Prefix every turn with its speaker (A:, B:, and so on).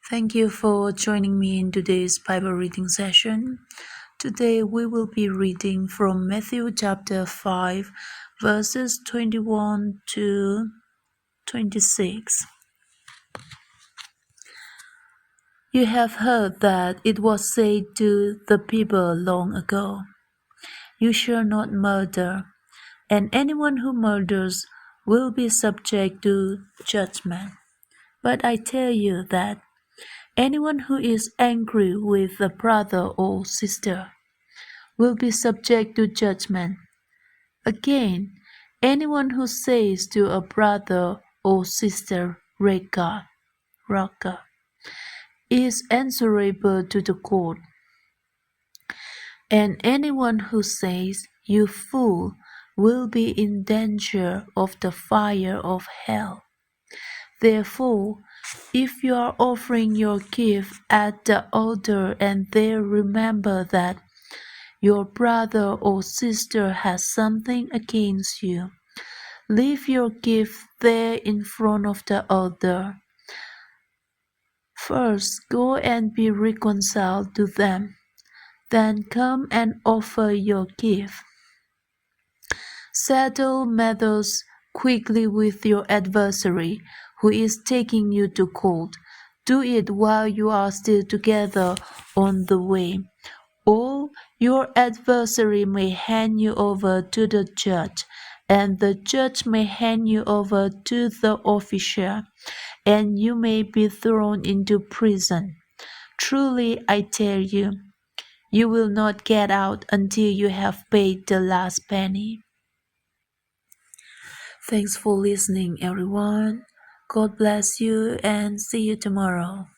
A: Thank you for joining me in today's Bible reading session. Today we will be reading from Matthew chapter 5, verses 21 to 26. You have heard that it was said to the people long ago, "You shall not murder, and anyone who murders will be subject to judgment." But I tell you that anyone who is angry with a brother or sister will be subject to judgment. Again, anyone who says to a brother or sister, Raka, is answerable to the court. And anyone who says, you fool, will be in danger of the fire of hell. Therefore, if you are offering your gift at the altar and there remember that your brother or sister has something against you, leave your gift there in front of the altar. First, go and be reconciled to them. Then come and offer your gift. Settle matters quickly with your adversary who is taking you to court. Do it while you are still together on the way, or your adversary may hand you over to the judge, and the judge may hand you over to the official, and you may be thrown into prison. Truly, I tell you, you will not get out until you have paid the last penny. Thanks for listening, everyone. God bless you and see you tomorrow.